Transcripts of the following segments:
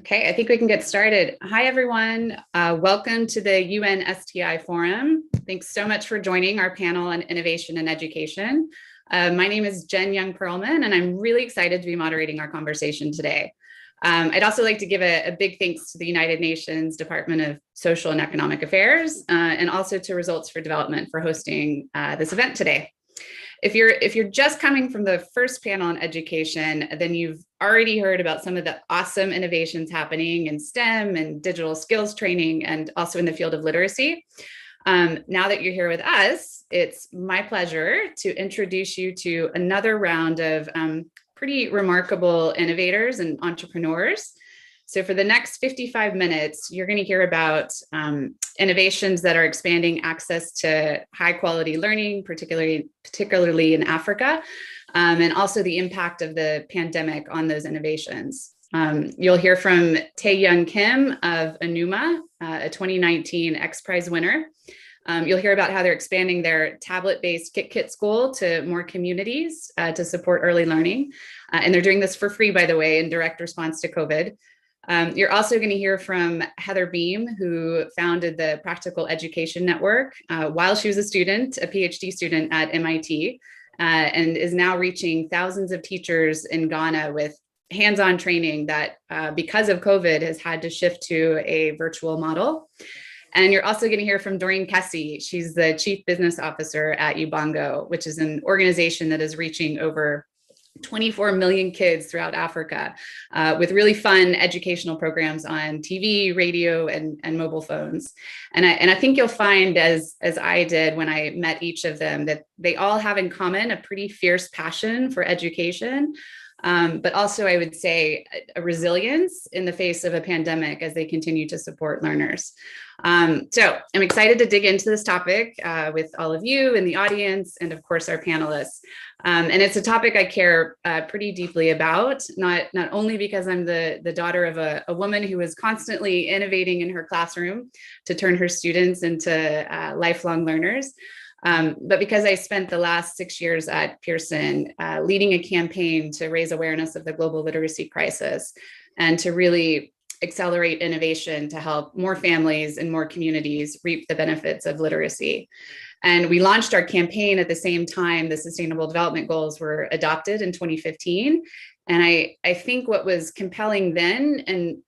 Okay, I think we can get started. Hi, everyone. Welcome to the UN STI Forum. Thanks so much for joining our panel on innovation and education. My name is Jen Young-Perlman, and I'm really excited to be moderating our conversation today. I'd also like to give a big thanks to the United Nations Department of Social and Economic Affairs, and also to Results for Development for hosting this event today. If you're just coming from the first panel on education, then you've already heard about some of the awesome innovations happening in STEM and digital skills training, and also in the field of literacy. Now that you're here with us, it's my pleasure to introduce you to another round of pretty remarkable innovators and entrepreneurs. So for the next 55 minutes, you're going to hear about innovations that are expanding access to high quality learning, particularly in Africa, and also the impact of the pandemic on those innovations. You'll hear from Tae-Young Kim of Enuma, a 2019 X Prize winner. You'll hear about how they're expanding their tablet-based Kitkit school to more communities to support early learning. And they're doing this for free, by the way, in direct response to COVID. You're also going to hear from Heather Beam, who founded the Practical Education Network while she was a student, a PhD student at MIT, and is now reaching thousands of teachers in Ghana with hands-on training that, because of COVID, has had to shift to a virtual model. And you're also going to hear from Doreen Kessie. She's the Chief Business Officer at Ubongo, which is an organization that is reaching over 24 million kids throughout Africa with really fun educational programs on TV, radio, and mobile phones. And I think you'll find, as I did when I met each of them, that they all have in common a pretty fierce passion for education, but also, I would say, a resilience in the face of a pandemic as they continue to support learners. So I'm excited to dig into this topic with all of you in the audience and, of course, our panelists. And it's a topic I care pretty deeply about, not only because I'm the daughter of a woman who is constantly innovating in her classroom to turn her students into lifelong learners, but because I spent the last 6 years at Pearson leading a campaign to raise awareness of the global literacy crisis and to really accelerate innovation to help more families and more communities reap the benefits of literacy. And we launched our campaign at the same time the Sustainable Development Goals were adopted in 2015. And I think what was compelling then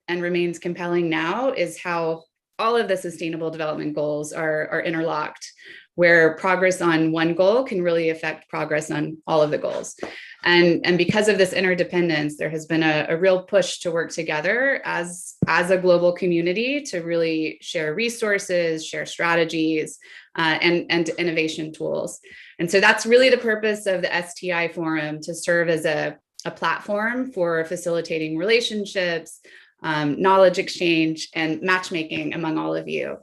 and remains compelling now is how all of the Sustainable Development Goals are interlocked, where progress on one goal can really affect progress on all of the goals. And because of this interdependence, there has been a real push to work together as a global community to really share resources, share strategies, and innovation tools. And so that's really the purpose of the STI Forum, to serve as a platform for facilitating relationships, knowledge exchange, and matchmaking among all of you.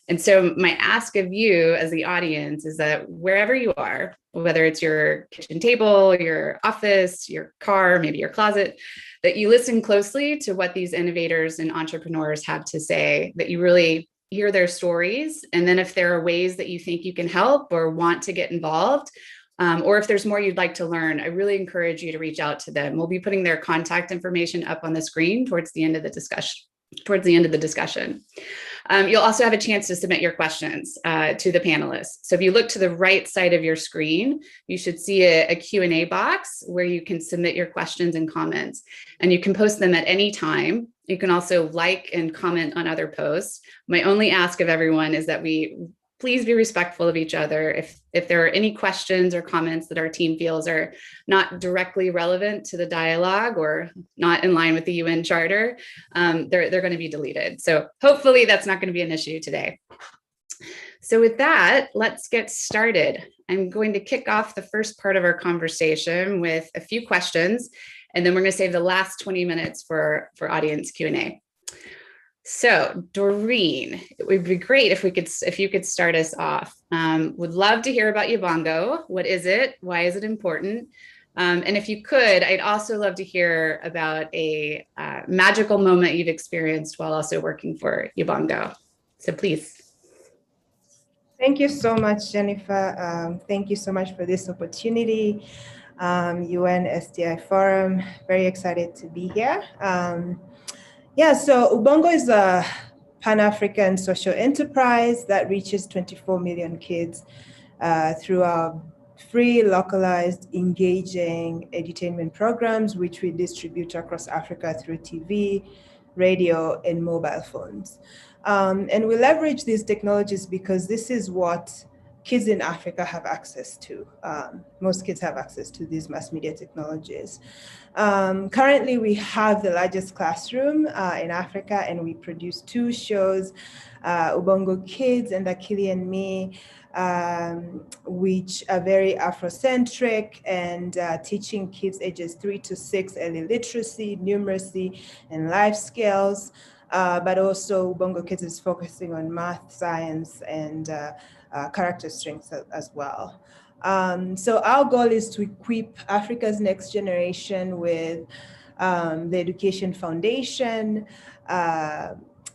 And so my ask of you as the audience is that wherever you are, whether it's your kitchen table, your office, your car, maybe your closet, that you listen closely to what these innovators and entrepreneurs have to say, that you really hear their stories. And then if there are ways that you think you can help or want to get involved, or if there's more you'd like to learn, I really encourage you to reach out to them. We'll be putting their contact information up on the screen towards the end of the discussion. You'll also have a chance to submit your questions to the panelists. So if you look to the right side of your screen, you should see a Q&A box where you can submit your questions and comments, and you can post them at any time. You can also like and comment on other posts. My only ask of everyone is that we please be respectful of each other. If there are any questions or comments that our team feels are not directly relevant to the dialogue or not in line with the UN Charter, they're going to be deleted. So hopefully that's not going to be an issue today. So with that, let's get started. I'm going to kick off the first part of our conversation with a few questions, and then we're going to save the last 20 minutes for audience Q&A. So Doreen, it would be great if you could start us off. Would love to hear about Ubongo. What is it? Why is it important? And if you could, I'd also love to hear about a magical moment you've experienced while also working for Ubongo. So please. Thank you so much, Jennifer. Thank you so much for this opportunity. UN STI Forum, very excited to be here. Yeah, so Ubongo is a Pan-African social enterprise that reaches 24 million kids through our free, localized, engaging edutainment programs, which we distribute across Africa through TV, radio, and mobile phones. And we leverage these technologies because this is what kids in Africa have access to. Most kids have access to these mass media technologies. Currently, we have the largest classroom in Africa, and we produce two shows, Ubongo Kids and Akili and Me, which are very Afrocentric and teaching kids ages 3 to 6 early literacy, numeracy, and life skills. But also, Ubongo Kids is focusing on math, science, and character strengths as well. So our goal is to equip Africa's next generation with the education foundation,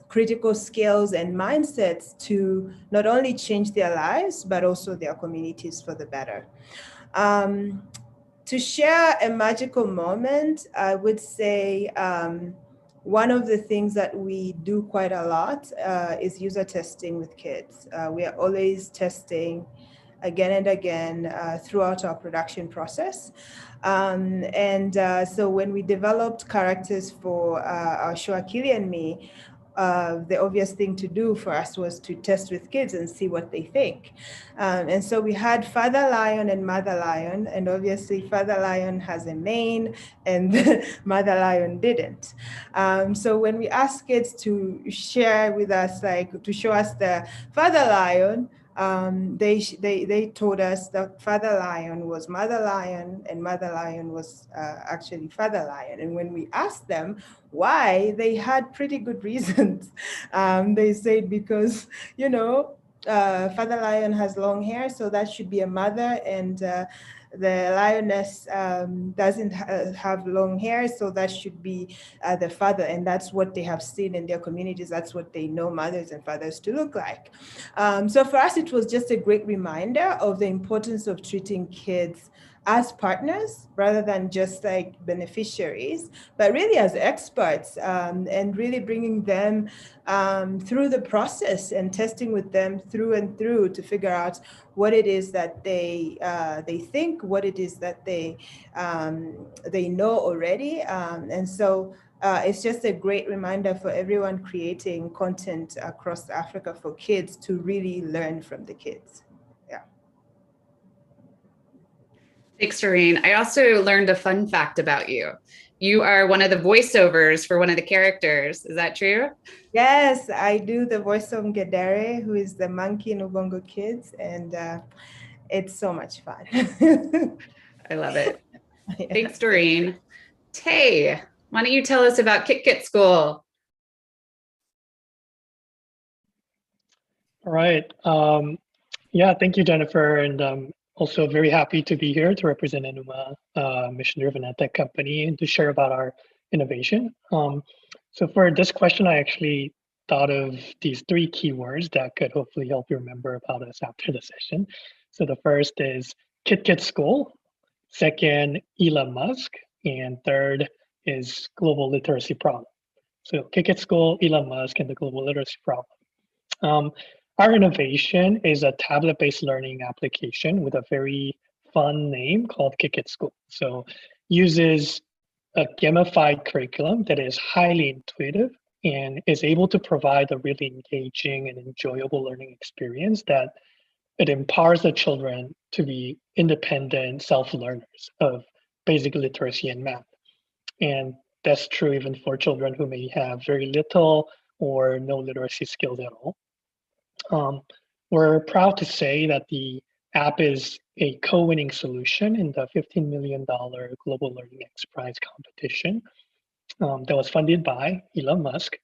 critical skills and mindsets to not only change their lives, but also their communities for the better. To share a magical moment, I would say one of the things that we do quite a lot is user testing with kids. We are always testing again and again throughout our production process. So when we developed characters for our show Akili and Me, the obvious thing to do for us was to test with kids and see what they think. And so we had Father Lion and Mother Lion, and obviously Father Lion has a mane and Mother Lion didn't. So when we asked kids to share with us, like to show us the Father Lion, they told us that Father Lion was Mother Lion and Mother Lion was actually Father Lion. And when we asked them why, they had pretty good reasons. They said because, Father Lion has long hair, so that should be a mother, and the lioness doesn't have long hair, so that should be the father. And that's what they have seen in their communities. That's what they know mothers and fathers to look like. So for us, it was just a great reminder of the importance of treating kids as partners rather than just like beneficiaries, but really as experts, and really bringing them through the process and testing with them through and through to figure out what it is that they think, what it is that they know already. And so it's just a great reminder for everyone creating content across Africa for kids to really learn from the kids. Yeah. Thanks, Doreen. I also learned a fun fact about you. You are one of the voiceovers for one of the characters. Is that true? Yes, I do the voice of Ngedere, who is the monkey in Ubongo Kids, and it's so much fun. I love it. Yeah. Thanks, Doreen. Tay, why don't you tell us about Kitkit School? All right. Yeah, thank you, Jennifer. And also very happy to be here to represent Enuma, mission-driven edtech company, and to share about our innovation. So for this question, I actually thought of these 3 keywords that could hopefully help you remember about us after the session. So the first is Kitkit School, second, Elon Musk, and third is global literacy problem. So Kitkit School, Elon Musk, and the global literacy problem. Our innovation is a tablet-based learning application with a very fun name called Kitkit School. So uses a gamified curriculum that is highly intuitive and is able to provide a really engaging and enjoyable learning experience that it empowers the children to be independent self-learners of basic literacy and math. And that's true even for children who may have very little or no literacy skills at all. We're proud to say that the app is a co-winning solution in the $15 million Global Learning X Prize competition that was funded by Elon Musk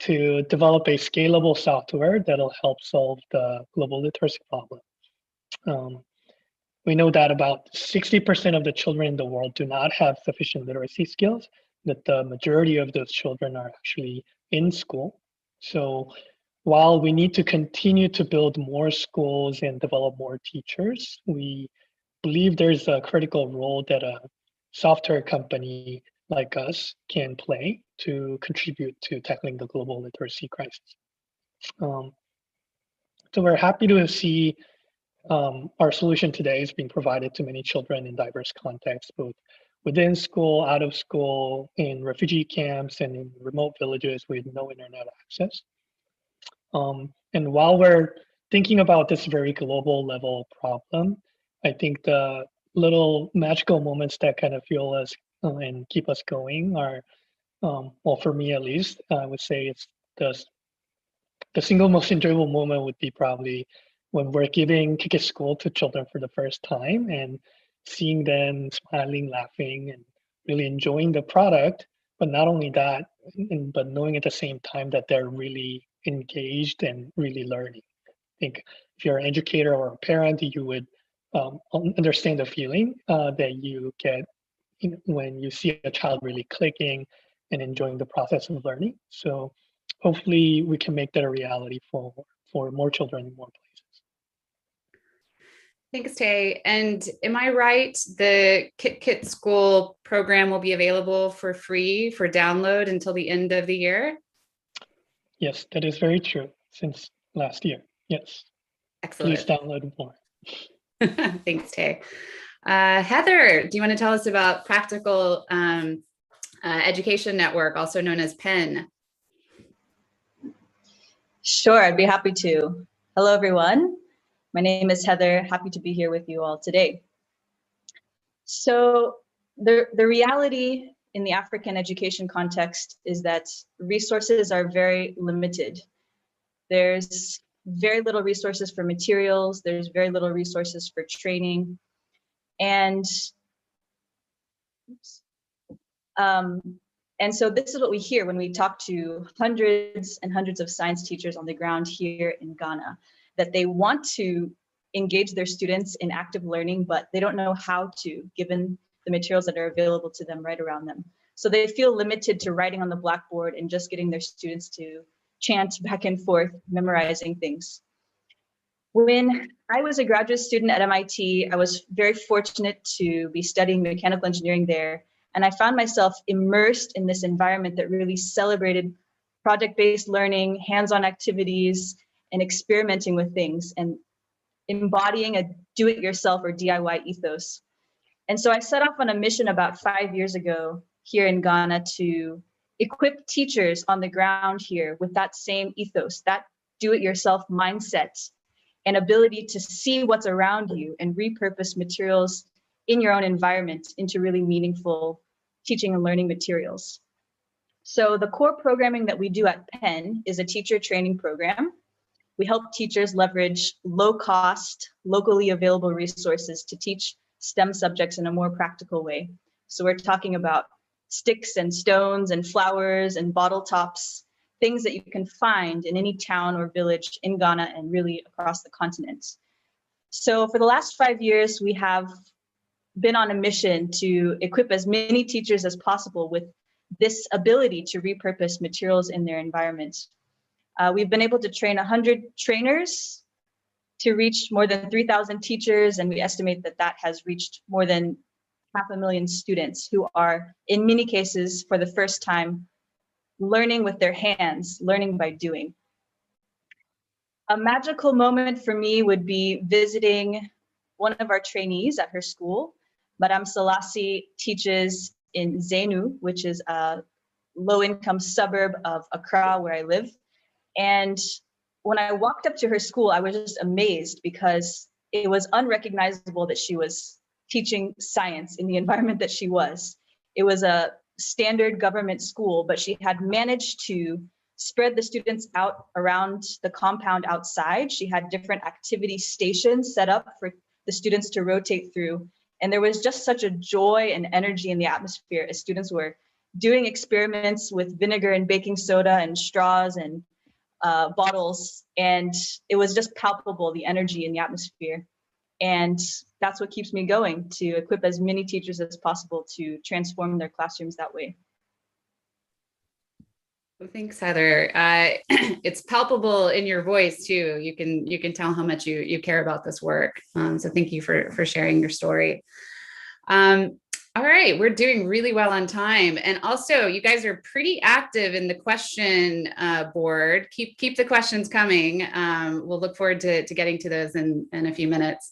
to develop a scalable software that'll help solve the global literacy problem. We know that about 60% of the children in the world do not have sufficient literacy skills, that the majority of those children are actually in school. So while we need to continue to build more schools and develop more teachers, we believe there's a critical role that a software company like us can play to contribute to tackling the global literacy crisis. So we're happy to see our solution today is being provided to many children in diverse contexts, both within school, out of school, in refugee camps, and in remote villages with no internet access. And while we're thinking about this very global level problem, I think the little magical moments that kind of fuel us and keep us going are, well, for me at least, I would say it's the single most enjoyable moment would be probably when we're giving Kitkit School to children for the first time and seeing them smiling, laughing, and really enjoying the product. But not only that, but knowing at the same time that they're really engaged and really learning. I think if you're an educator or a parent, you would understand the feeling that you get when you see a child really clicking and enjoying the process of learning. So hopefully we can make that a reality for more children in more places. Thanks, Tay. And am I right, the Kitkit School program will be available for free for download until the end of the year? Yes, that is very true, since last year. Yes. Excellent. Please download more. Thanks, Tay. Heather, do you want to tell us about Practical Education Network, also known as Penn? Sure, I'd be happy to. Hello, everyone. My name is Heather. Happy to be here with you all today. So the reality in the African education context is that resources are very limited. There's very little resources for materials. There's very little resources for training. And so this is what we hear when we talk to hundreds and hundreds of science teachers on the ground here in Ghana, that they want to engage their students in active learning, but they don't know how to, given the materials that are available to them right around them. So they feel limited to writing on the blackboard and just getting their students to chant back and forth, memorizing things. When I was a graduate student at MIT, I was very fortunate to be studying mechanical engineering there. And I found myself immersed in this environment that really celebrated project-based learning, hands-on activities, and experimenting with things and embodying a do-it-yourself or DIY ethos. And so I set off on a mission about 5 years ago here in Ghana to equip teachers on the ground here with that same ethos, that do-it-yourself mindset and ability to see what's around you and repurpose materials in your own environment into really meaningful teaching and learning materials. So the core programming that we do at Penn is a teacher training program. We help teachers leverage low-cost, locally available resources to teach STEM subjects in a more practical way. So we're talking about sticks and stones and flowers and bottle tops, things that you can find in any town or village in Ghana and really across the continent. So for the last 5 years, we have been on a mission to equip as many teachers as possible with this ability to repurpose materials in their environment. We've been able to train 100 trainers to reach more than 3,000 teachers, and we estimate that that has reached more than 500,000 students who are, in many cases, for the first time, learning with their hands, learning by doing. A magical moment for me would be visiting one of our trainees at her school. Madame Selassie teaches in Zenu, which is a low-income suburb of Accra, where I live. And when I walked up to her school, I was just amazed because it was unrecognizable that she was teaching science in the environment that she was. It was a standard government school, but she had managed to spread the students out around the compound outside. She had different activity stations set up for the students to rotate through. And there was just such a joy and energy in the atmosphere as students were doing experiments with vinegar and baking soda and straws and bottles. And it was just palpable, the energy in the atmosphere. And that's what keeps me going, to equip as many teachers as possible to transform their classrooms that way. Well, thanks, Heather. It's palpable in your voice too. You can tell how much you care about this work. So thank you for sharing your story. I All right, we're doing really well on time. And also, you guys are pretty active in the question board. Keep the questions coming. We'll look forward to getting to those in a few minutes.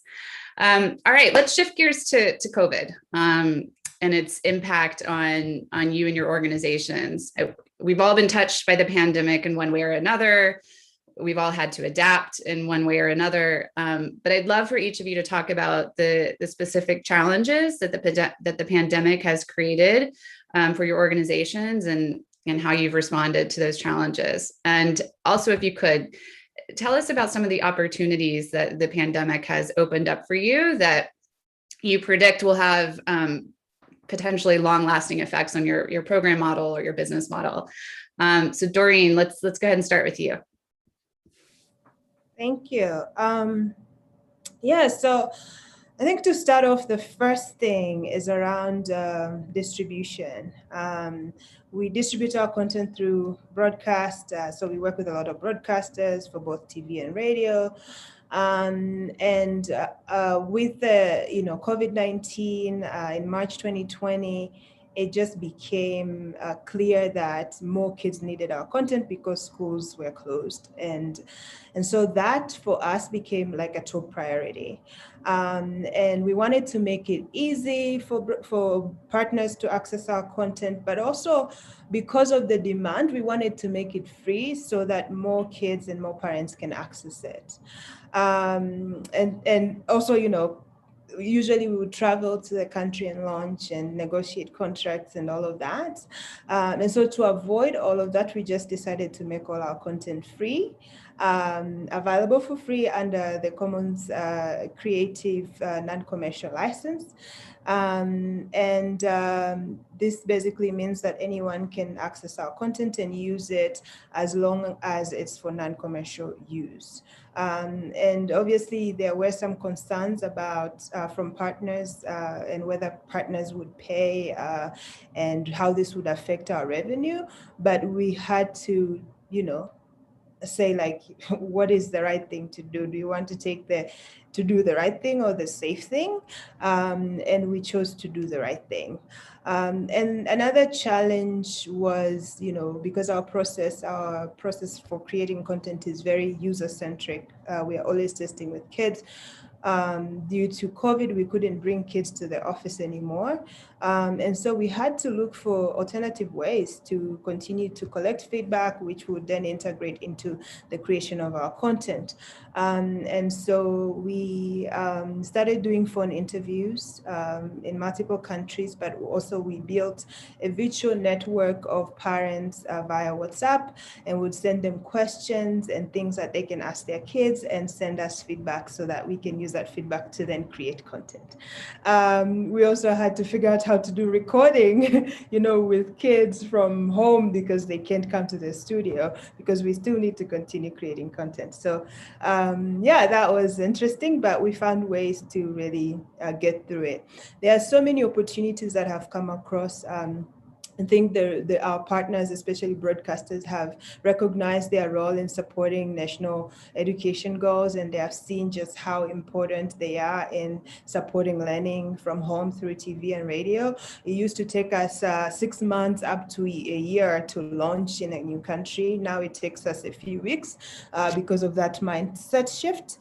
All right, let's shift gears to COVID and its impact on you and your organizations. We've all been touched by the pandemic in one way or another. We've all had to adapt in one way or another. But I'd love for each of you to talk about the specific challenges that the pandemic has created for your organizations and how you've responded to those challenges. And also, if you could, tell us about some of the opportunities that the pandemic has opened up for you that you predict will have potentially long-lasting effects on your program model or your business model. So Doreen, let's go ahead and start with you. Thank you. Yeah, so I think to start off, the first thing is around distribution. We distribute our content through broadcast, so we work with a lot of broadcasters for both TV and radio. With the COVID-19 in March 2020, it just became clear that more kids needed our content because schools were closed. And so that for us became like a top priority. And we wanted to make it easy for partners to access our content, but also because of the demand, we wanted to make it free so that more kids and more parents can access it. And also, usually we would travel to the country and launch and negotiate contracts and all of that. And so to avoid all of that, we just decided to make all our content free, available for free under the Commons Creative Non-Commercial License. This basically means that anyone can access our content and use it as long as it's for non-commercial use. And obviously there were some concerns about from partners and whether partners would pay and how this would affect our revenue, but we had to, say like, what is the right thing to do? Do you want to do the right thing or the safe thing? And we chose to do the right thing. And another challenge was, because our process for creating content is very user-centric. We are always testing with kids. Due to COVID, we couldn't bring kids to the office anymore. And so we had to look for alternative ways to continue to collect feedback, which would then integrate into the creation of our content. And so we started doing phone interviews in multiple countries, but also we built a virtual network of parents via WhatsApp and would send them questions and things that they can ask their kids and send us feedback so that we can use that feedback to then create content. We also had to figure out how to do recording, with kids from home because they can't come to the studio because we still need to continue creating content. So that was interesting, but we found ways to really get through it. There are so many opportunities that have come across. I think our partners, especially broadcasters, have recognized their role in supporting national education goals, and they have seen just how important they are in supporting learning from home through TV and radio. It used to take us 6 months up to a year to launch in a new country. Now it takes us a few weeks because of that mindset shift.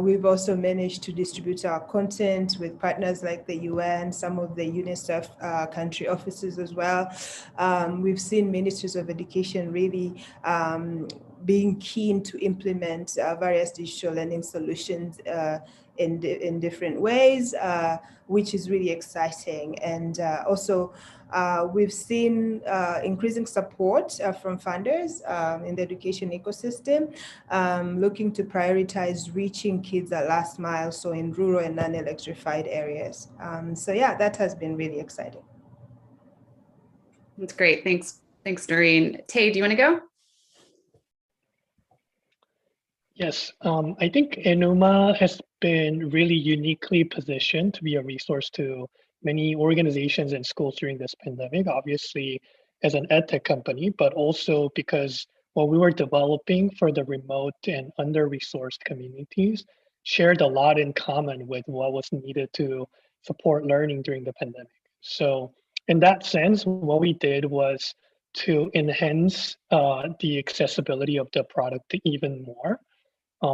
We've also managed to distribute our content with partners like the UN, some of the UNICEF country offices as well. We've seen ministries of education really being keen to implement various digital learning solutions in different ways, which is really exciting. And also, we've seen increasing support from funders in the education ecosystem, looking to prioritize reaching kids at last mile, so in rural and non-electrified areas. That has been really exciting. That's great. Thanks, Doreen. Tay, do you want to go? Yes, I think Enuma has been really uniquely positioned to be a resource to many organizations and schools during this pandemic, obviously as an edtech company, but also because what we were developing for the remote and under-resourced communities shared a lot in common with what was needed to support learning during the pandemic. So in that sense, what we did was to enhance the accessibility of the product even more.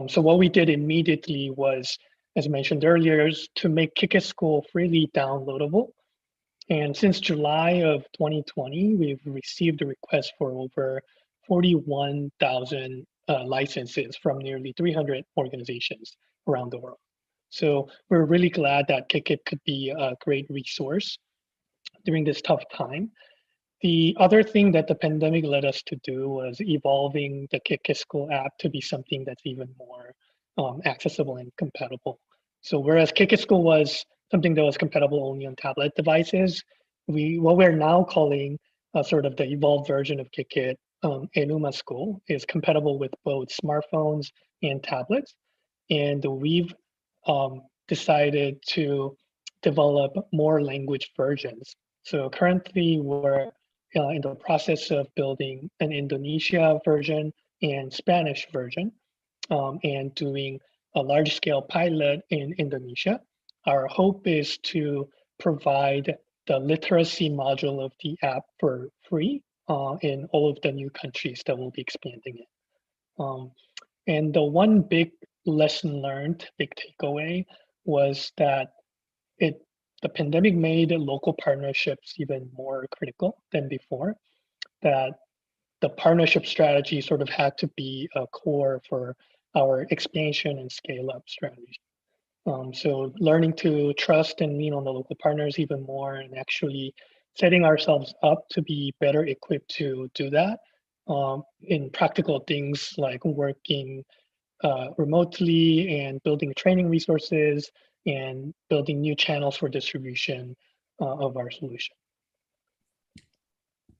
So what we did immediately was, as mentioned earlier, is to make Kitkit School freely downloadable. And since July of 2020, we've received a request for over 41,000 licenses from nearly 300 organizations around the world. So we're really glad that Kitkit could be a great resource during this tough time. The other thing that the pandemic led us to do was evolving the Kitkit School app to be something that's even more accessible and compatible. So whereas Kitkit School was something that was compatible only on tablet devices, what we're now calling sort of the evolved version of Kitkit, Enuma School, is compatible with both smartphones and tablets. And we've decided to develop more language versions. So currently we're in the process of building an Indonesia version and Spanish version, and doing a large-scale pilot in Indonesia. Our hope is to provide the literacy module of the app for free in all of the new countries that will be expanding it. And the one big lesson learned, big takeaway, was that the pandemic made local partnerships even more critical than before, that the partnership strategy sort of had to be a core for our expansion and scale up strategy. So learning to trust and lean on the local partners even more, and actually setting ourselves up to be better equipped to do that in practical things like working remotely and building training resources and building new channels for distribution of our solution.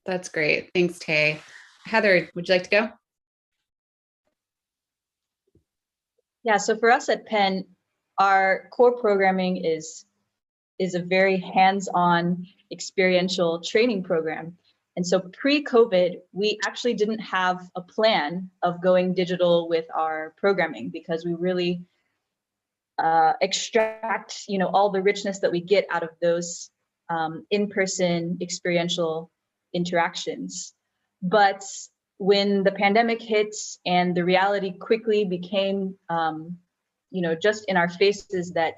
That's great. Thanks, Tay. Heather, would you like to go? Yeah, so for us at Penn, our core programming is a very hands-on experiential training program. And so pre-COVID, we actually didn't have a plan of going digital with our programming, because we really extract, all the richness that we get out of those in-person experiential interactions. But when the pandemic hit and the reality quickly became, just in our faces, that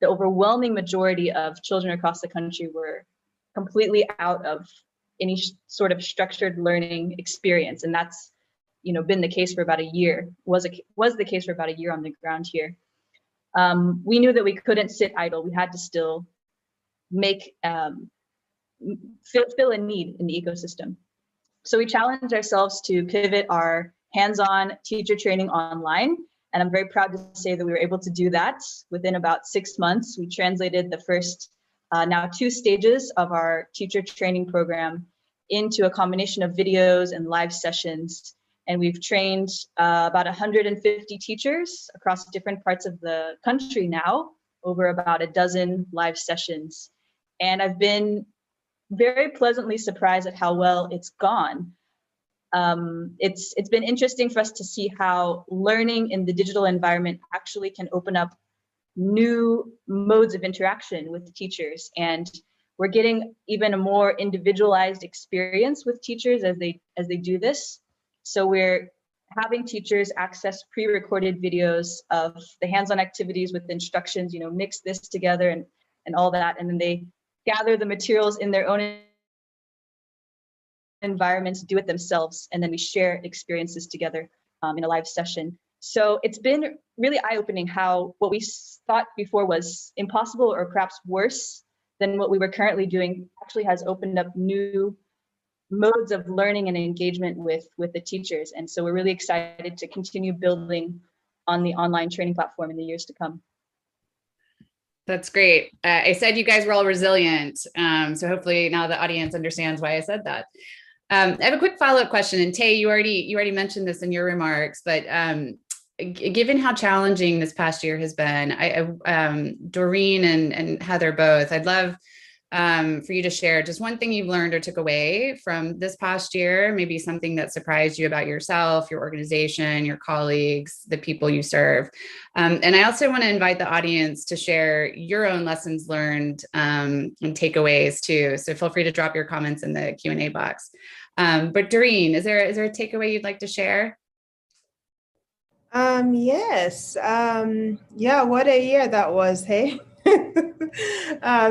the overwhelming majority of children across the country were completely out of any sort of structured learning experience, and that's been the case for about a year. Was the case for about a year on the ground here. We knew that we couldn't sit idle. We had to still make fill a need in the ecosystem. So we challenged ourselves to pivot our hands-on teacher training online. And I'm very proud to say that we were able to do that within about 6 months. We translated the first now 2 stages of our teacher training program into a combination of videos and live sessions. And we've trained about 150 teachers across different parts of the country now, over about a dozen live sessions. And I've been very pleasantly surprised at how well it's gone. It's been interesting for us to see how learning in the digital environment actually can open up new modes of interaction with teachers. And we're getting even a more individualized experience with teachers as they do this. So we're having teachers access pre-recorded videos of the hands-on activities with instructions, mix this together and all that. And then they gather the materials in their own environments, do it themselves, and then we share experiences together in a live session. So it's been really eye-opening how what we thought before was impossible or perhaps worse than what we were currently doing actually has opened up new modes of learning and engagement with the teachers. And so we're really excited to continue building on the online training platform in the years to come. That's great. I said you guys were all resilient. So hopefully now the audience understands why I said that. I have a quick follow-up question. And Tay, you already mentioned this in your remarks, but given how challenging this past year has been, Doreen and Heather both, I'd love for you to share just one thing you've learned or took away from this past year, maybe something that surprised you about yourself, your organization, your colleagues, the people you serve. And I also want to invite the audience to share your own lessons learned and takeaways too. So feel free to drop your comments in the Q&A box. But Doreen, is there a takeaway you'd like to share? Yes. Yeah, what a year that was, hey?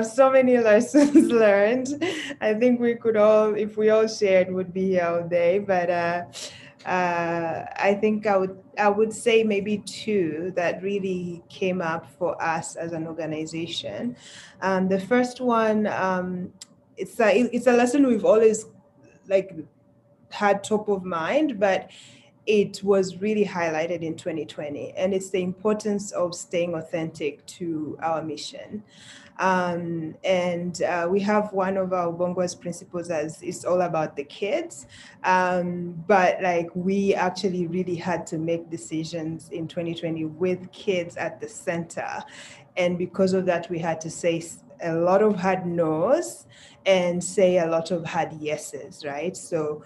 So many lessons learned. I think we could all, if we all shared, would be here all day. But I think I would say maybe two that really came up for us as an organization. The first one, it's a lesson we've always like had top of mind, but it was really highlighted in 2020, and it's the importance of staying authentic to our mission. And we have one of our Ubongo's principles as it's all about the kids. But like we actually really had to make decisions in 2020 with kids at the center. And because of that, we had to say a lot of hard no's and say a lot of hard yeses, right? So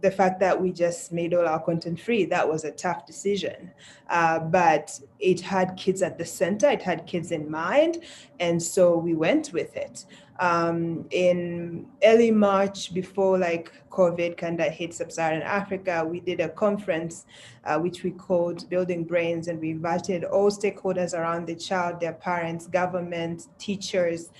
the fact that we just made all our content free, that was a tough decision. But it had kids at the center, it had kids in mind, and so we went with it. In early March, before like COVID kind of hit Sub-Saharan Africa, we did a conference which we called Building Brains, and we invited all stakeholders around the child, their parents, government, teachers.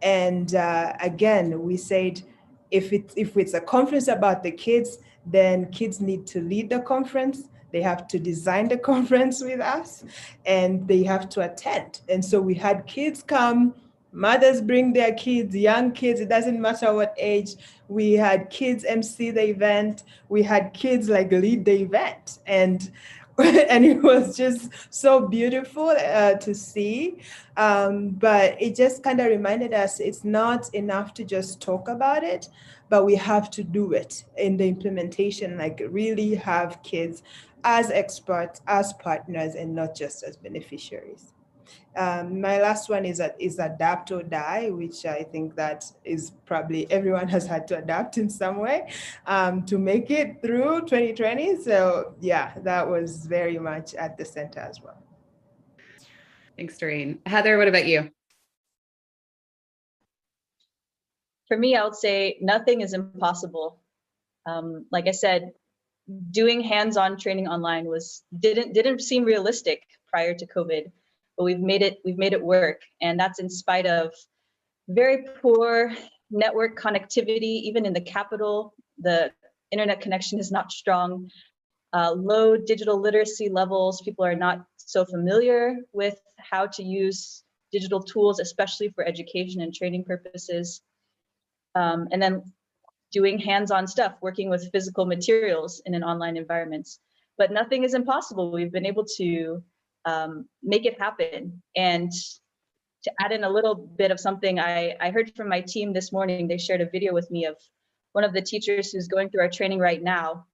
And again, we said, if it's a conference about the kids, then kids need to lead the conference. They have to design the conference with us, and they have to attend. And so we had kids come, mothers bring their kids, young kids, it doesn't matter what age. We had kids MC the event. We had kids like lead the event. And it was just so beautiful to see. But it just kind of reminded us it's not enough to just talk about it, but we have to do it in the implementation, like really have kids as experts, as partners, and not just as beneficiaries. My last one is adapt or die, which I think that is probably everyone has had to adapt in some way to make it through 2020. So yeah, that was very much at the center as well. Thanks, Doreen. Heather, what about you? For me, I would say nothing is impossible. Like I said, doing hands-on training online didn't seem realistic prior to COVID, but we've made it work, and that's in spite of very poor network connectivity. Even in the capital, the internet connection is not strong. Low digital literacy levels. People are not so familiar with how to use digital tools, especially for education and training purposes. And then doing hands-on stuff, working with physical materials in an online environment. But nothing is impossible. We've been able to make it happen. And to add in a little bit of something, I heard from my team this morning, they shared a video with me of one of the teachers who's going through our training right now.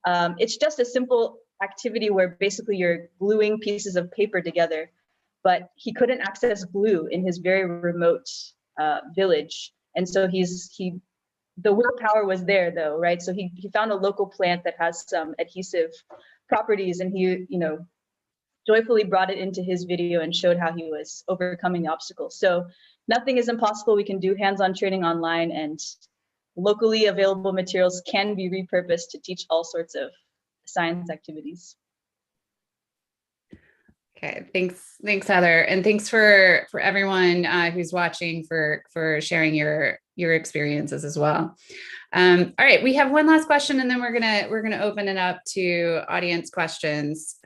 It's just a simple activity where basically you're gluing pieces of paper together, but he couldn't access glue in his very remote village. And so the willpower was there though, right? So he found a local plant that has some adhesive properties, and he, joyfully brought it into his video and showed how he was overcoming the obstacles. So nothing is impossible. We can do hands-on training online, and locally available materials can be repurposed to teach all sorts of science activities. Okay, thanks, Heather, and thanks for everyone who's watching for sharing your experiences as well. All right, we have one last question, and then we're gonna open it up to audience questions.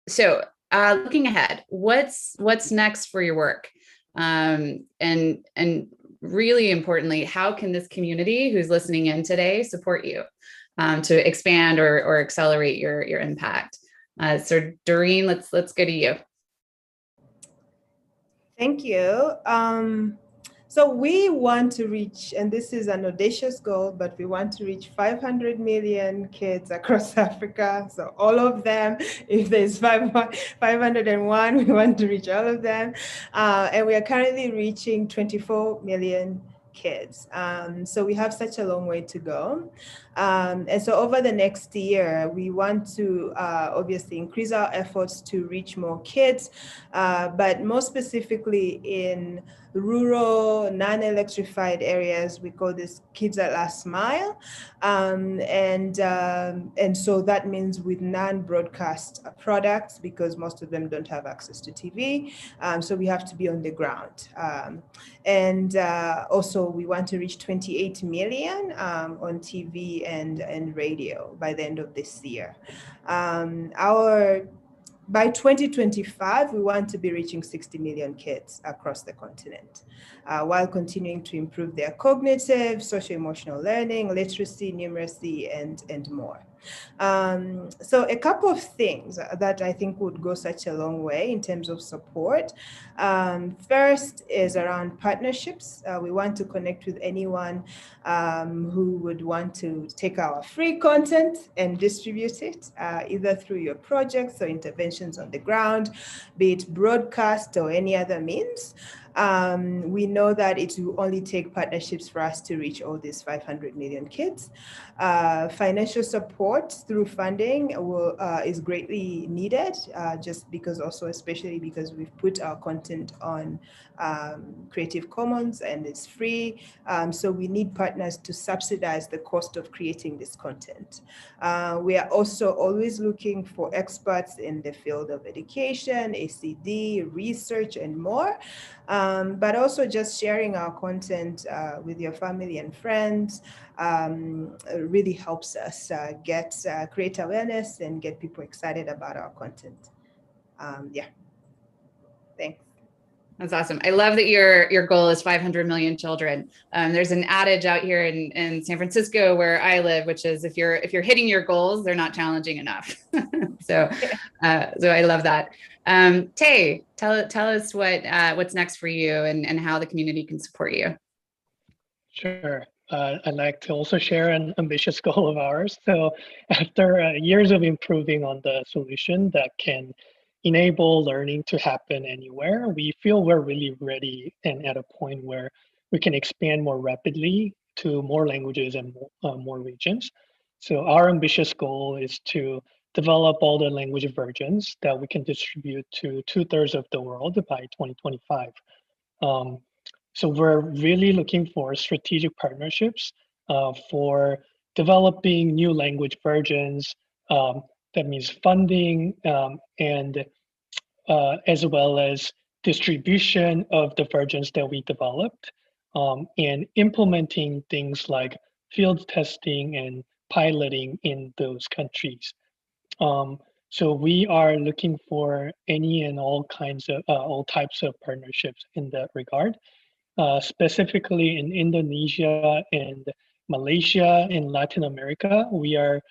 So looking ahead, what's next for your work, and really importantly, how can this community who's listening in today support you to expand or accelerate your impact? So Doreen, let's go to you. Thank you. So we want to reach, and this is an audacious goal, but we want to reach 500 million kids across Africa. So all of them, if there's 501, we want to reach all of them. And we are currently reaching 24 million kids. So we have such a long way to go. And so over the next year, we want to obviously increase our efforts to reach more kids, but more specifically in rural, non-electrified areas. We call this kids at last mile. And so that means with non-broadcast products, because most of them don't have access to TV. So we have to be on the ground. And also we want to reach 28 million on TV and radio by the end of this year. By 2025, we want to be reaching 60 million kids across the continent, while continuing to improve their cognitive, socio-emotional learning, literacy, numeracy, and more. So a couple of things that I think would go such a long way in terms of support. First is around partnerships. We want to connect with anyone who would want to take our free content and distribute it, either through your projects or interventions on the ground, be it broadcast or any other means. We know that it will only take partnerships for us to reach all these 500 million kids. Financial support through funding is greatly needed, just because also, especially because we've put our content on Creative Commons and it's free. So we need partners to subsidize the cost of creating this content. We are also always looking for experts in the field of education, ACD, research, and more. But also just sharing our content with your family and friends really helps us create awareness and get people excited about our content. Yeah, thanks. That's awesome. I love that your goal is 500 million children. There's an adage out here in San Francisco where I live, which is if you're hitting your goals, they're not challenging enough. So I love that. Tay, tell us what's next for you and how the community can support you. Sure. I'd like to also share an ambitious goal of ours. So after years of improving on the solution that can enable learning to happen anywhere, we feel we're really ready and at a point where we can expand more rapidly to more languages and more regions. So our ambitious goal is to develop all the language versions that we can distribute to 2/3 of the world by 2025. So we're really looking for strategic partnerships for developing new language versions. That means funding and as well as distribution of the versions that we developed and implementing things like field testing and piloting in those countries. So we are looking for any and all types of partnerships in that regard. Specifically in Indonesia and Malaysia in Latin America, we are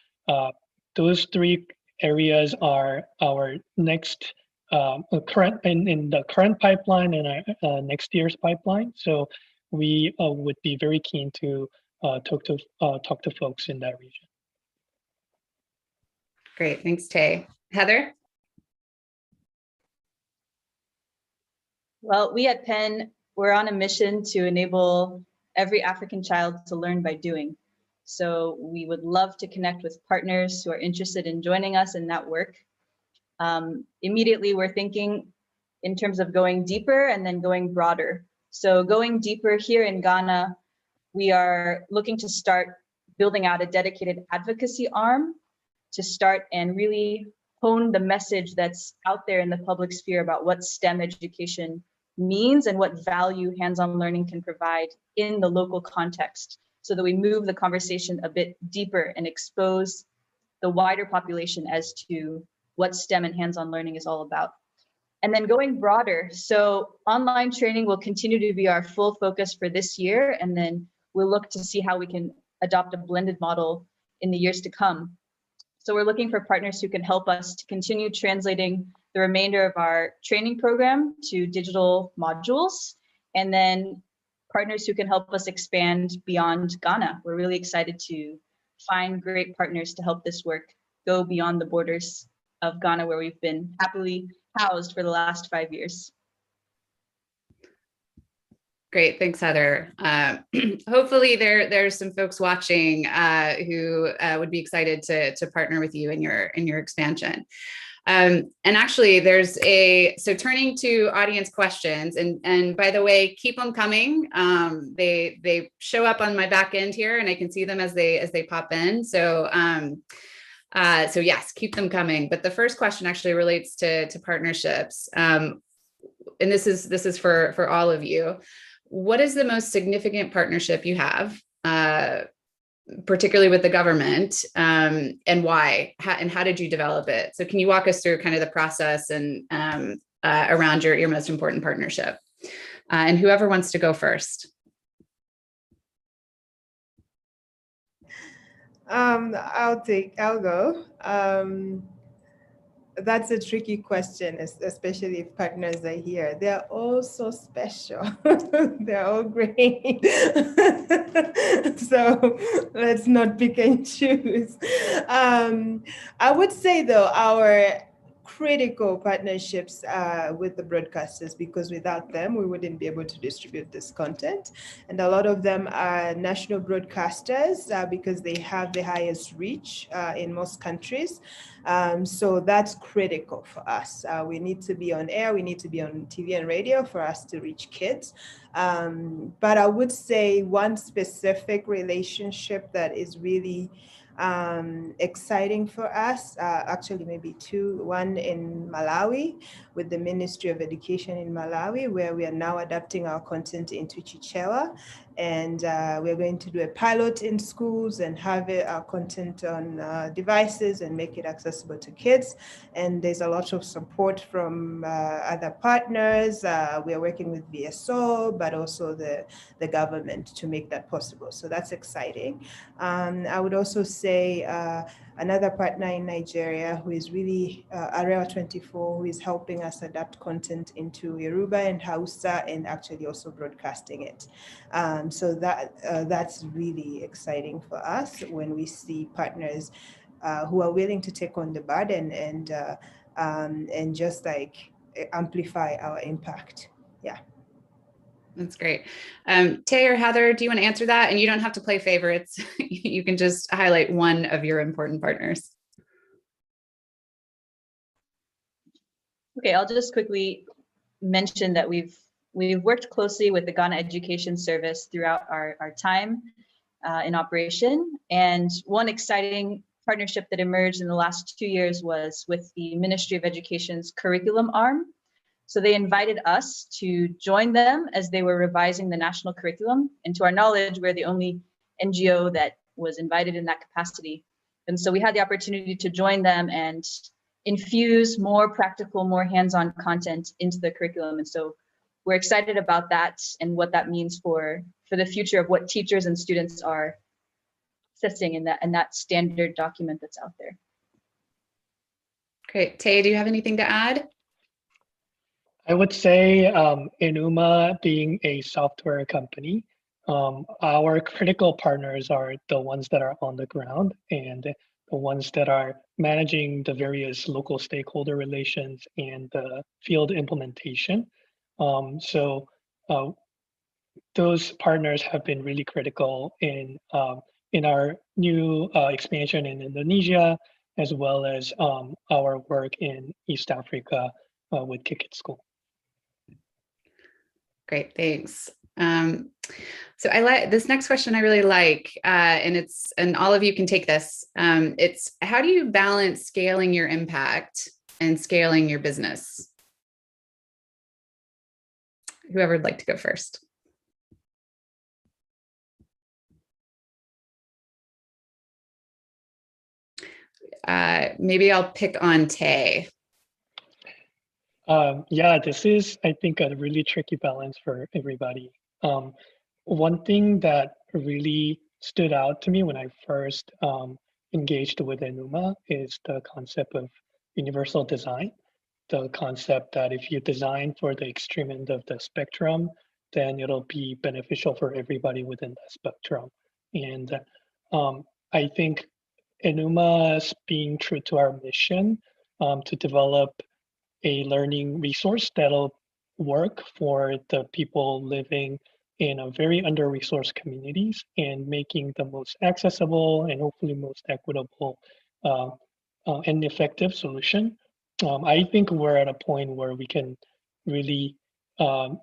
those three areas are our next current in the current pipeline and our next year's pipeline. So we would be very keen to talk to folks in that region. Great, thanks, Tay. Heather? Well, we at Penn, we're on a mission to enable every African child to learn by doing. So we would love to connect with partners who are interested in joining us in that work. Immediately, we're thinking in terms of going deeper and then going broader. So going deeper here in Ghana, we are looking to start building out a dedicated advocacy arm to start and really hone the message that's out there in the public sphere about what STEM education means and what value hands-on learning can provide in the local context, so that we move the conversation a bit deeper and expose the wider population as to what STEM and hands-on learning is all about. And then going broader, so online training will continue to be our full focus for this year, and then we'll look to see how we can adopt a blended model in the years to come. So we're looking for partners who can help us to continue translating the remainder of our training program to digital modules, and then partners who can help us expand beyond Ghana. We're really excited to find great partners to help this work go beyond the borders of Ghana, where we've been happily housed for the last 5 years. Great, thanks, Heather. Hopefully there's some folks watching who would be excited to partner with you in your expansion. And actually so turning to audience questions, and by the way, keep them coming. They show up on my back end here and I can see them as they pop in. So yes, keep them coming. But the first question actually relates to partnerships. And this is for all of you. What is the most significant partnership you have, particularly with the government, and why? And how did you develop it? So can you walk us through kind of the process and around your most important partnership? And whoever wants to go first. I'll go. That's a tricky question, especially if partners are here. They're all so special. They're all great. So let's not pick and choose. I would say, though, our critical partnerships with the broadcasters, because without them, we wouldn't be able to distribute this content. And a lot of them are national broadcasters because they have the highest reach in most countries. So that's critical for us. We need to be on air, we need to be on TV and radio for us to reach kids. But I would say one specific relationship that is really exciting for us, actually maybe two, one in Malawi with the Ministry of Education in Malawi, where we are now adapting our content into Chichewa. And we're going to do a pilot in schools and have our content on devices and make it accessible to kids. And there's a lot of support from other partners. We are working with BSO, but also the government to make that possible. So that's exciting. I would also say another partner in Nigeria who is really Area 24, who is helping us adapt content into Yoruba and Hausa and actually also broadcasting it. So that's really exciting for us when we see partners who are willing to take on the burden and just like amplify our impact. Yeah. That's great. Tay or Heather, do you want to answer that? And you don't have to play favorites. You can just highlight one of your important partners. Okay, I'll just quickly mention that we've worked closely with the Ghana Education Service throughout our time in operation. And one exciting partnership that emerged in the last 2 years was with the Ministry of Education's curriculum arm. So they invited us to join them as they were revising the national curriculum. And to our knowledge, we're the only NGO that was invited in that capacity. And so we had the opportunity to join them and infuse more practical, more hands-on content into the curriculum. And so we're excited about that and what that means for the future of what teachers and students are assessing in that standard document that's out there. Great. Tay, do you have anything to add? I would say Enuma being a software company, our critical partners are the ones that are on the ground and the ones that are managing the various local stakeholder relations and the field implementation. So those partners have been really critical in our new expansion in Indonesia, as well as our work in East Africa with Kitkit School. Great, thanks. So I like this next question. I really like, and all of you can take this. It's how do you balance scaling your impact and scaling your business? Whoever would like to go first. Maybe I'll pick on Tay. Yeah, this is, I think, a really tricky balance for everybody. One thing that really stood out to me when I first engaged with Enuma is the concept of universal design. The concept that if you design for the extreme end of the spectrum, then it'll be beneficial for everybody within that spectrum. And I think Enuma's being true to our mission to develop a learning resource that'll work for the people living in a very under-resourced communities and making the most accessible and hopefully most equitable and effective solution. I think we're at a point where we can really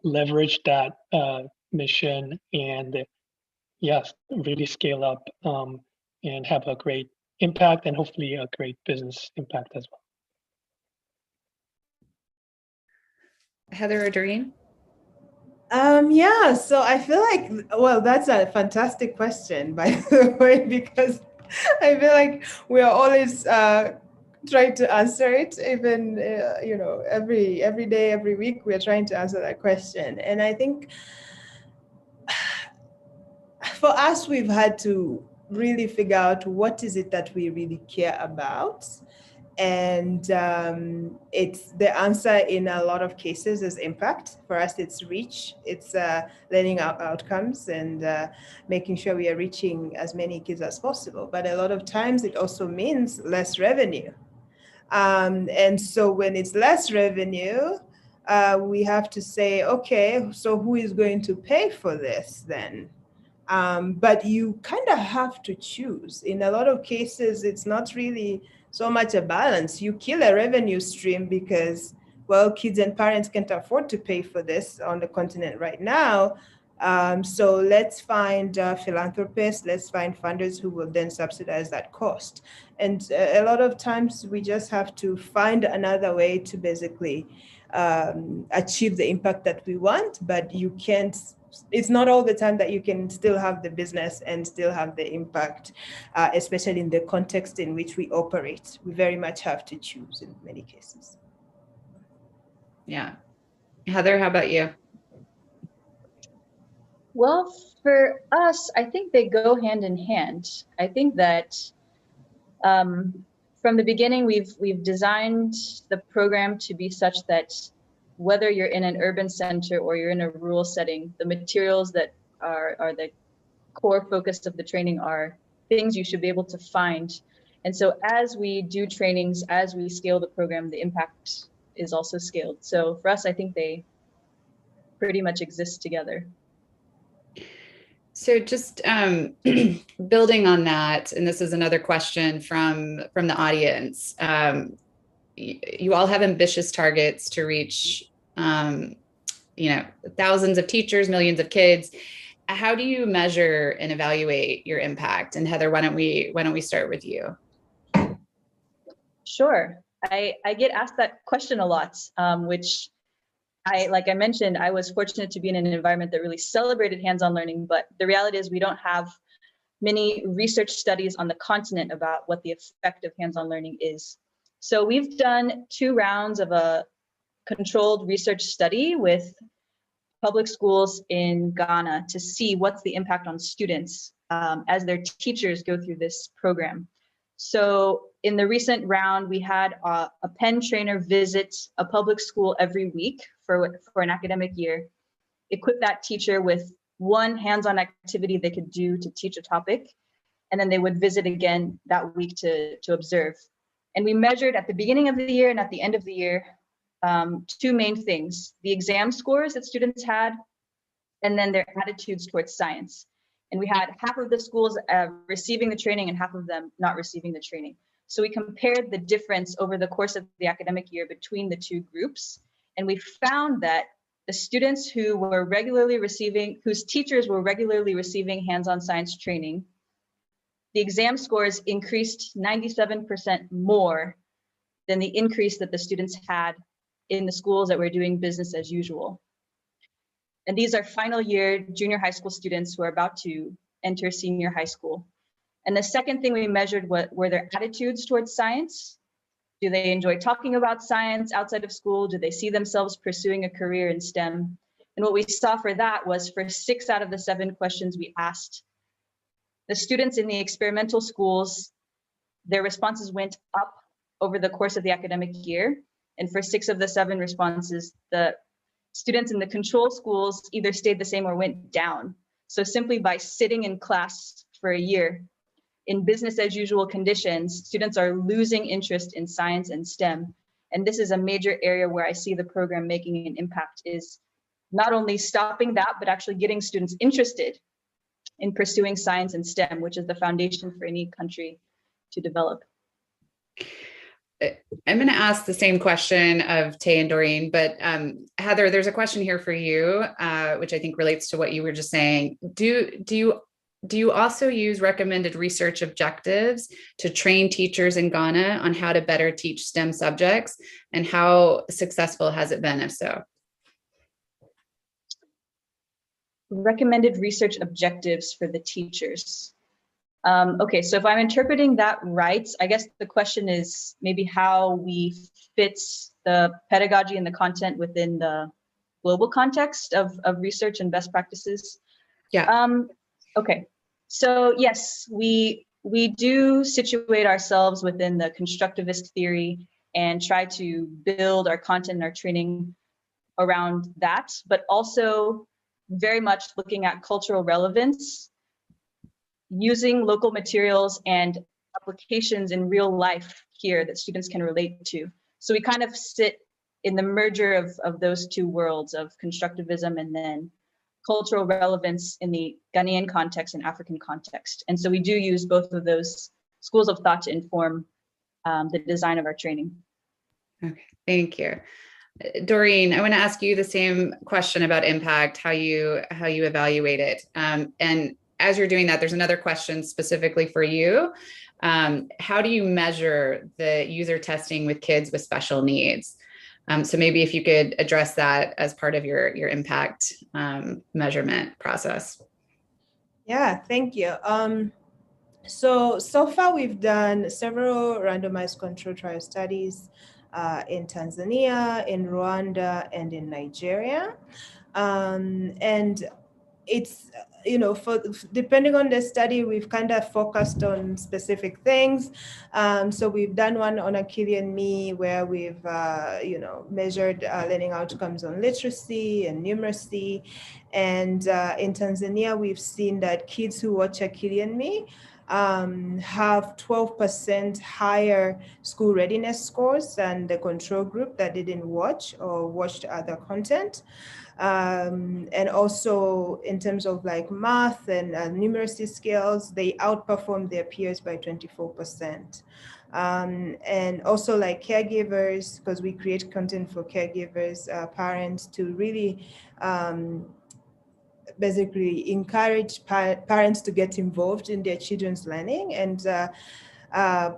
leverage that mission and yes, really scale up and have a great impact and hopefully a great business impact as well. Heather or Doreen? Yeah, so I feel like, well, that's a fantastic question, by the way, because I feel like we are always trying to answer it, even you know, every day, every week, we're trying to answer that question. And I think for us, we've had to really figure out what is it that we really care about. And it's the answer in a lot of cases is impact. For us, it's reach, it's learning outcomes and making sure we are reaching as many kids as possible. But a lot of times it also means less revenue. And so when it's less revenue, we have to say, okay, so who is going to pay for this then? But you kind of have to choose. In a lot of cases, it's not really so much a balance. You kill a revenue stream because, well, kids and parents can't afford to pay for this on the continent right now. So let's find philanthropists, let's find funders who will then subsidize that cost. And a lot of times we just have to find another way to basically achieve the impact that we want, but you can't, it's not all the time that you can still have the business and still have the impact, especially in the context in which we operate. We very much have to choose in many cases. Yeah. Heather, how about you? Well, for us, I think they go hand in hand. I think that from the beginning, we've designed the program to be such that whether you're in an urban center or you're in a rural setting, the materials that are the core focus of the training are things you should be able to find. And so as we do trainings, as we scale the program, the impact is also scaled. So for us, I think they pretty much exist together. So just building on that, and this is another question from the audience. You all have ambitious targets to reach, you know, thousands of teachers, millions of kids. How do you measure and evaluate your impact? And Heather, why don't we start with you? Sure. I get asked that question a lot, which like I mentioned, I was fortunate to be in an environment that really celebrated hands-on learning, but the reality is we don't have many research studies on the continent about what the effect of hands-on learning is. So we've done 2 rounds of a controlled research study with public schools in Ghana to see what's the impact on students as their teachers go through this program. So in the recent round, we had a Penn trainer visit a public school every week for an academic year, equip that teacher with one hands-on activity they could do to teach a topic, and then they would visit again that week to observe. And we measured at the beginning of the year and at the end of the year 2 main things: the exam scores that students had, and then their attitudes towards science. And we had half of the schools receiving the training and half of them not receiving the training. So we compared the difference over the course of the academic year between the 2 groups. And we found that the students who were regularly receiving, whose teachers were regularly receiving hands-on science training, the exam scores increased 97% more than the increase that the students had in the schools that were doing business as usual. And these are final year junior high school students who are about to enter senior high school. And the second thing we measured were their attitudes towards science. Do they enjoy talking about science outside of school? Do they see themselves pursuing a career in STEM? And what we saw for that was for 6 out of the 7 questions we asked, the students in the experimental schools, their responses went up over the course of the academic year. And for 6 of the 7 responses, the students in the control schools either stayed the same or went down. So simply by sitting in class for a year, in business as usual conditions, students are losing interest in science and STEM. And this is a major area where I see the program making an impact, is not only stopping that, but actually getting students interested in pursuing science and STEM, which is the foundation for any country to develop. I'm going to ask the same question of Tay and Doreen, but Heather, there's a question here for you, which I think relates to what you were just saying. Do you also use recommended research objectives to train teachers in Ghana on how to better teach STEM subjects, and how successful has it been, if so? Recommended research objectives for the teachers. Okay, so if I'm interpreting that right, I guess the question is maybe how we fit the pedagogy and the content within the global context of research and best practices. Yeah. Okay, so yes, we do situate ourselves within the constructivist theory and try to build our content and our training around that, but also very much looking at cultural relevance, using local materials and applications in real life here that students can relate to. So we kind of sit in the merger of those two worlds of constructivism and then cultural relevance in the Ghanaian context and African context. And so we do use both of those schools of thought to inform the design of our training. Okay, thank you. Doreen, I want to ask you the same question about impact, how you evaluate it. And as you're doing that, there's another question specifically for you. How do you measure the user testing with kids with special needs? So maybe if you could address that as part of your impact measurement process. Yeah, thank you. So far we've done several randomized control trial studies in Tanzania, in Rwanda, and in Nigeria. And it's, depending on the study, we've kind of focused on specific things. So we've done one on Akili and Me where we've, measured learning outcomes on literacy and numeracy. And in Tanzania, we've seen that kids who watch Akili and Me have 12% higher school readiness scores than the control group that didn't watch or watched other content. And also in terms of like math and numeracy skills, they outperformed their peers by 24%. And also like caregivers, because we create content for caregivers, parents to really basically encourage parents to get involved in their children's learning. And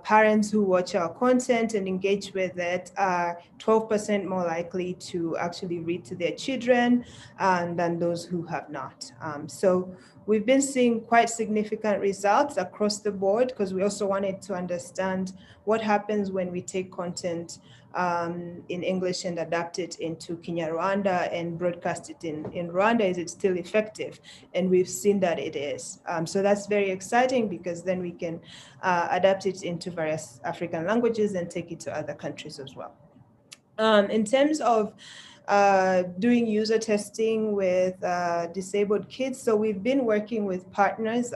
parents who watch our content and engage with it are 12% more likely to actually read to their children than those who have not. So we've been seeing quite significant results across the board, because we also wanted to understand what happens when we take content in English and adapt it into Kinyarwanda and broadcast it in Rwanda. Is it still effective? And we've seen that it is. So that's very exciting, because then we can adapt it into various African languages and take it to other countries as well. In terms of doing user testing with disabled kids, so we've been working with partners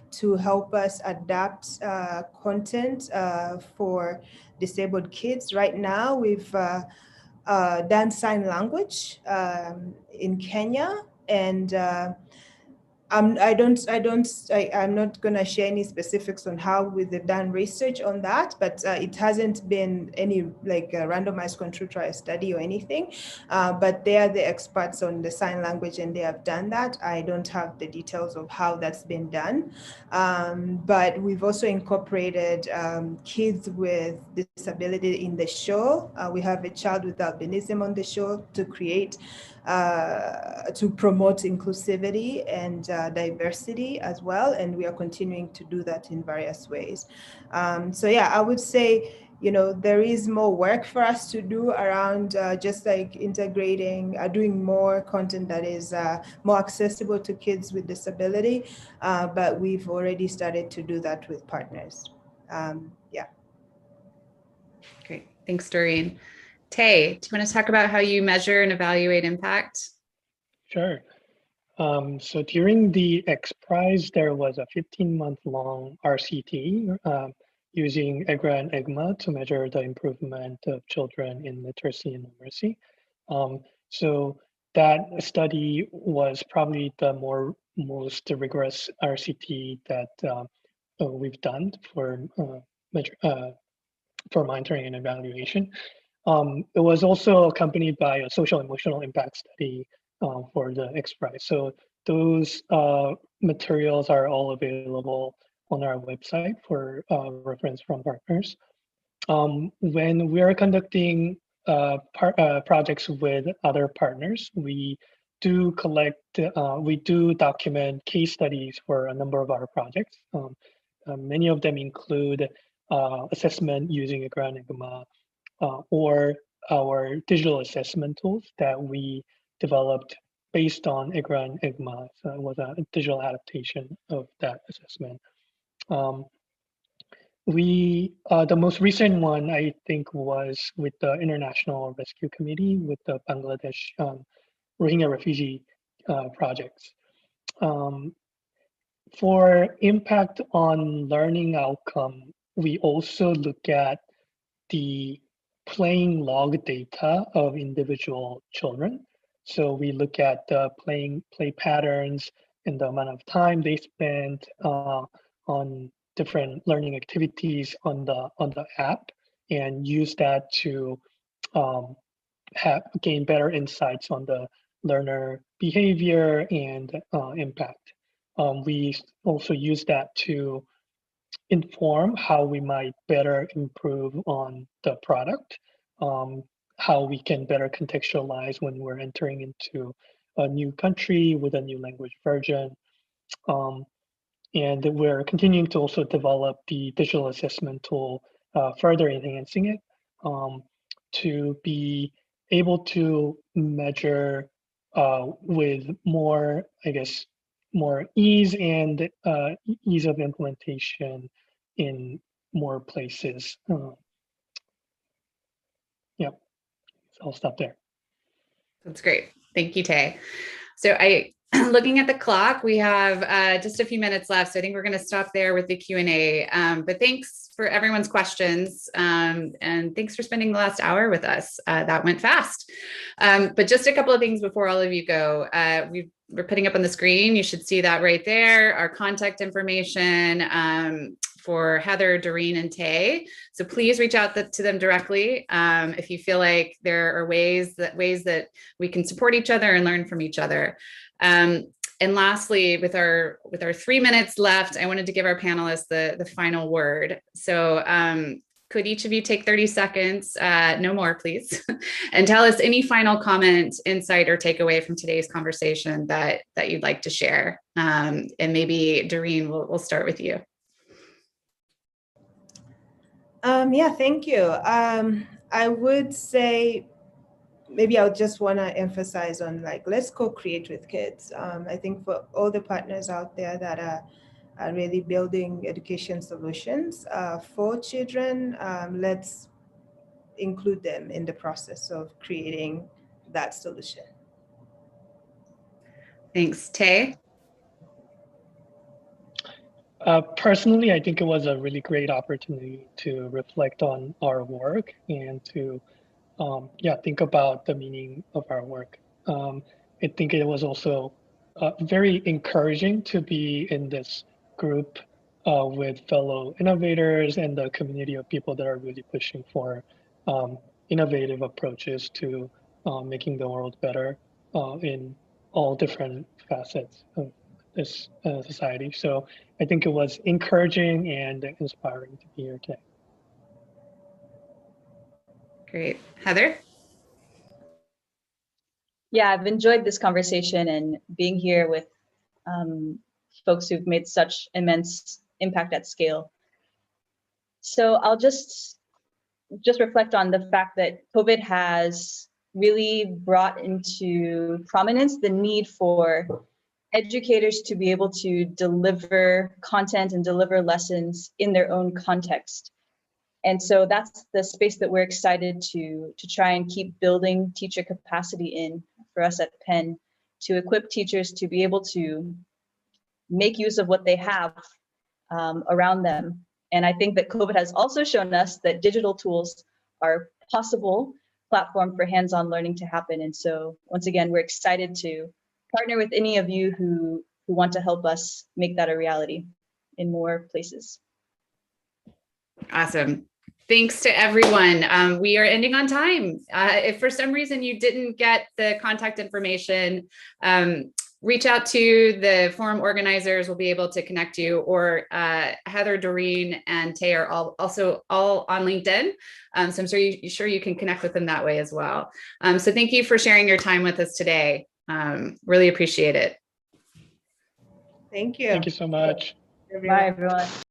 to help us adapt content for disabled kids. Right now, we've done sign language in Kenya, and I'm not going to share any specifics on how we've done research on that, but it hasn't been any like a randomized control trial study or anything. But they are the experts on the sign language, and they have done that. I don't have the details of how that's been done. But we've also incorporated kids with disability in the show. We have a child with albinism on the show to create to promote inclusivity and diversity as well. And we are continuing to do that in various ways. So yeah, I would say, there is more work for us to do around just like integrating, doing more content that is more accessible to kids with disability. But we've already started to do that with partners. Yeah. Great, thanks, Doreen. Tay, do you want to talk about how you measure and evaluate impact? Sure. So during the X Prize, there was a 15-month-long RCT using EGRA and EGMA to measure the improvement of children in literacy and numeracy. So that study was probably the most rigorous RCT that we've done for monitoring and evaluation. It was also accompanied by a social emotional impact study for the X Prize. So those materials are all available on our website for reference from partners. When we are conducting projects with other partners, we do document case studies for a number of our projects. Many of them include assessment using a Grand Enuma, or our digital assessment tools that we developed based on EGRA and EGMA. So it was a digital adaptation of that assessment. The most recent one, I think, was with the International Rescue Committee with the Bangladesh Rohingya refugee projects. For impact on learning outcome, we also look at the playing log data of individual children. So we look at the play patterns and the amount of time they spent on different learning activities on the app, and use that to gain better insights on the learner behavior and impact. We also use that to inform how we might better improve on the product, how we can better contextualize when we're entering into a new country with a new language version. And we're continuing to also develop the digital assessment tool, further enhancing it to be able to measure with more, I guess, more ease and ease of implementation in more places. Yeah, so I'll stop there. That's great. Thank you, Tay. So looking at the clock, we have just a few minutes left. So I think we're going to stop there with the Q&A. But thanks for everyone's questions. And thanks for spending the last hour with us. That went fast. But just a couple of things before all of you go. We're putting up on the screen. You should see that right there, our contact information for Heather, Doreen, and Tay. So please reach out to them directly if you feel like there are ways that we can support each other and learn from each other. And lastly, with our 3 minutes left, I wanted to give our panelists the final word. So could each of you take 30 seconds, no more, please, and tell us any final comment, insight, or takeaway from today's conversation that you'd like to share? And maybe Doreen, we'll start with you. Yeah, thank you. I would say maybe I would just want to emphasize on let's co-create with kids. I think for all the partners out there that are really building education solutions for children, let's include them in the process of creating that solution. Thanks. Tay? Personally, I think it was a really great opportunity to reflect on our work and to think about the meaning of our work. I think it was also very encouraging to be in this group with fellow innovators and the community of people that are really pushing for innovative approaches to making the world better in all different facets of this society. So I think it was encouraging and inspiring to be here today. Great. Heather? Yeah, I've enjoyed this conversation and being here with folks who've made such immense impact at scale. So I'll just reflect on the fact that COVID has really brought into prominence the need for educators to be able to deliver content and deliver lessons in their own context. And so that's the space that we're excited to try and keep building teacher capacity in for us at Penn, to equip teachers to be able to make use of what they have around them. And I think that COVID has also shown us that digital tools are a possible platform for hands-on learning to happen. And so once again, we're excited to partner with any of you who want to help us make that a reality in more places. Awesome. Thanks to everyone. We are ending on time. If for some reason you didn't get the contact information, reach out to the forum organizers. We'll be able to connect you, or Heather, Doreen, and Tay are also all on LinkedIn. So I'm sure you can connect with them that way as well. So thank you for sharing your time with us today. Really appreciate it. Thank you. Thank you so much. Bye, everyone.